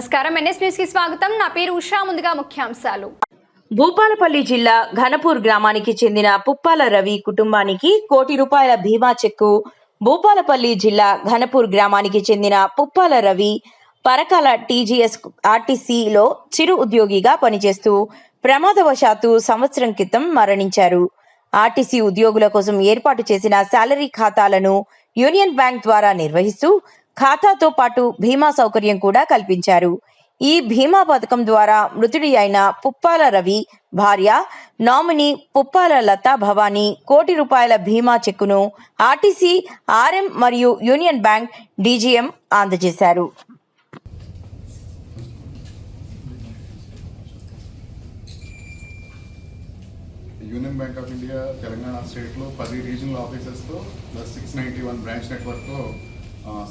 నమస్కారం NS news కి స్వాగతం. నా పేరు ఉషా. ముందుగా ముఖ్యాంశాలు. భూపాలపల్లి జిల్లా ఘనపూర్ గ్రామానికి చెందిన పుప్పాల రవి కుటుంబానికి ₹1,00,00,000 బీమా చెక్కు. భూపాలపల్లి జిల్లా ఘనపూర్ గ్రామానికి చెందిన పుప్పాల రవి పరకాల టీజీఎస్ ఆర్టీసీలో చిరు ఉద్యోగిగా పనిచేస్తూ ప్రమాదవశాత్తు సంవత్సరం క్రితం మరణించారు. ఆర్టీసీ ఉద్యోగుల కోసం ఏర్పాటు చేసిన శాలరీ ఖాతాలను యూనియన్ బ్యాంక్ ద్వారా నిర్వహిస్తూ ఖాతాతో పాటు బీమా సౌకర్యం కూడా కల్పించారు. ఈ బీమా పథకం ద్వారా మృతుడి అయిన పుప్పాల రవి భార్య నామినీ పుప్పాల లతా భవానీ ₹1,00,00,000 బీమా చెక్కును ఆర్టీసీ ఆర్ఎం మరియు యూనియన్ బ్యాంక్ డీజీఎం అందజేశారు. Union Bank of India Telangana స్టేట్లో 10 రీజనల్ ఆఫీసెస్తో ప్లస్ 691 బ్రాంచ్ నెట్వర్క్తో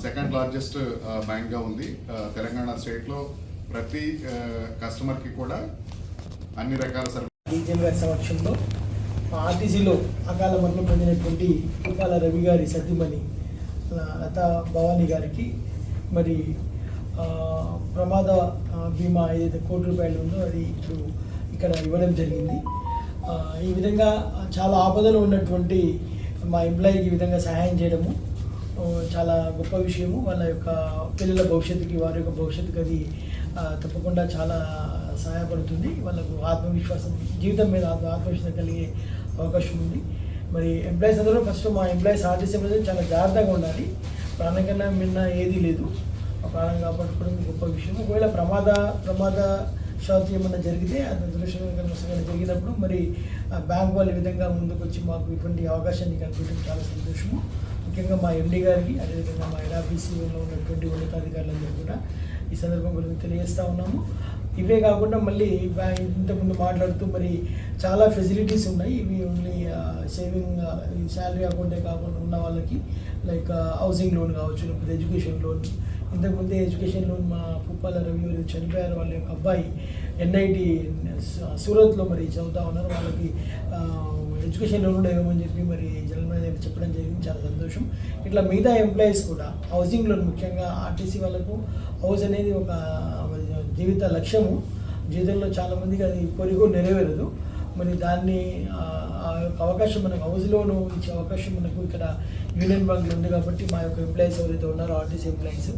సెకండ్ లార్జెస్ట్ బ్యాంక్గా ఉంది. తెలంగాణ స్టేట్లో ప్రతి కస్టమర్కి కూడా అన్ని రకాల డీజీఎం గారి సమక్షంలో ఆర్టీసీలో అకాల మరణం పొందినటువంటి పుప్పాల రవి గారి సతీమణి లతా భవానీ గారికి మరి ప్రమాద బీమా ఏదైతే ₹1,00,00,000 ఉందో అది ఇప్పుడు ఇక్కడ ఇవ్వడం జరిగింది. ఈ విధంగా చాలా ఆపదలో ఉన్నటువంటి మా ఎంప్లాయీకి ఈ విధంగా సహాయం చేయడము చాలా గొప్ప విషయము. వాళ్ళ యొక్క పిల్లల భవిష్యత్తుకి, వారి యొక్క భవిష్యత్తుకి అది తప్పకుండా చాలా సహాయపడుతుంది. వాళ్ళకు ఆత్మవిశ్వాసం, జీవితం మీద ఆత్మవిశ్వాసం కలిగే అవకాశం ఉంది. మరి ఎంప్లాయీస్ అందరూ ఫస్ట్ మా ఎంప్లాయీస్ ఆర్టీసీ మీద చాలా జాగ్రత్తగా ఉండాలి. ప్రాణం కన్నా మిన్న ఏదీ లేదు. ప్రాణం కాపాడుకోవడం గొప్ప విషయం. ఒకవేళ ప్రమాదశాత్తు ఏమన్నా జరిగితే అది దురదృష్టకరంగా జరిగినప్పుడు మరి బ్యాంక్ వాళ్ళు ఈ విధంగా ముందుకు వచ్చి మాకు ఇటువంటి అవకాశాన్ని కల్పించడం చాలా సంతోషము. ముఖ్యంగా మా ఎండీ గారికి, అదేవిధంగా మా హెడ్ ఆఫీసీలో ఉన్నటువంటి ఉన్నతాధికారులందరూ కూడా ఈ సందర్భం గురించి తెలియజేస్తూ ఉన్నాము. ఇవే కాకుండా మళ్ళీ ఇంతకుముందు మాట్లాడుతూ మరి చాలా ఫెసిలిటీస్ ఉన్నాయి. ఇవి ఓన్లీ సేవింగ్ శాలరీ అకౌంటే కాకుండా ఉన్న వాళ్ళకి లైక్ హౌసింగ్ లోన్ కావచ్చు, లేకపోతే ఎడ్యుకేషన్ లోన్. ఇంతకుముందే ఎడ్యుకేషన్ లోన్ మా పుప్పాల రవి గారు చనిపోయారు. వాళ్ళ యొక్క అబ్బాయి NIT సూరత్లో మరి చదువుతూ ఉన్నారు. వాళ్ళకి ఎడ్యుకేషన్ లోన్ కూడా ఇవ్వమని చెప్పి మరి జనరల్ మేనేజర్ చెప్పడం జరిగింది. చాలా సంతోషం. ఇట్లా మిగతా ఎంప్లాయీస్ కూడా హౌసింగ్ లోన్, ముఖ్యంగా ఆర్టీసీ వాళ్ళకు హౌస్ అనేది ఒక జీవిత లక్ష్యము. జీవితంలో చాలామందికి అది కోరిక నెరవేరదు. మరి దాన్ని ఆ యొక్క అవకాశం మనకు హౌస్ లోను ఇచ్చే అవకాశం మనకు ఇక్కడ యూనియన్ బ్యాంక్లో ఉంది. కాబట్టి మా యొక్క ఎంప్లాయీస్ ఎవరైతే ఉన్నారో ఆర్టీసీ ఎంప్లాయీస్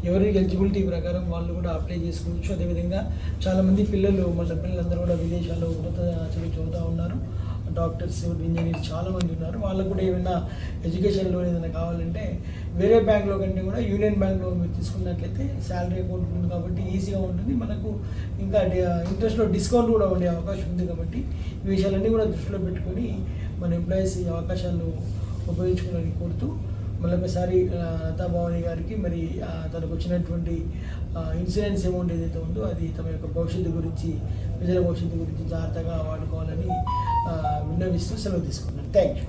ఎవరి ఎలిజిబిలిటీ ప్రకారం వాళ్ళు కూడా అప్లై చేసుకోవచ్చు. అదేవిధంగా చాలామంది పిల్లలందరూ కూడా విదేశాల్లో ఉన్నత చదువుతూ ఉన్నారు. డాక్టర్స్, ఇంజనీర్స్ చాలామంది ఉన్నారు. వాళ్ళకు కూడా ఏమైనా ఎడ్యుకేషన్ లోన్ ఏదైనా కావాలంటే వేరే బ్యాంక్లో కంటే కూడా యూనియన్ బ్యాంక్లో మీరు తీసుకున్నట్లయితే శాలరీ అకౌంట్ ఉంది కాబట్టి ఈజీగా ఉంటుంది. మనకు ఇంకా ఇంట్రెస్ట్లో డిస్కౌంట్ కూడా ఉండే అవకాశం ఉంది. కాబట్టి ఈ విషయాలన్నీ కూడా దృష్టిలో పెట్టుకొని మన ఎంప్లాయీస్ ఈ అవకాశాలను ఉపయోగించుకోవాలని కోరుతూ మళ్ళొకసారి లతా భవానీ గారికి మరి తనకు వచ్చినటువంటి ఇన్సూరెన్స్ అమౌంట్ ఏదైతే ఉందో అది తమ యొక్క భవిష్యత్తు గురించి, ప్రజల భవిష్యత్తు గురించి జాగ్రత్తగా వాడుకోవాలని విన్నవిస్తూ సెలవు తీసుకున్నాను. Thank you.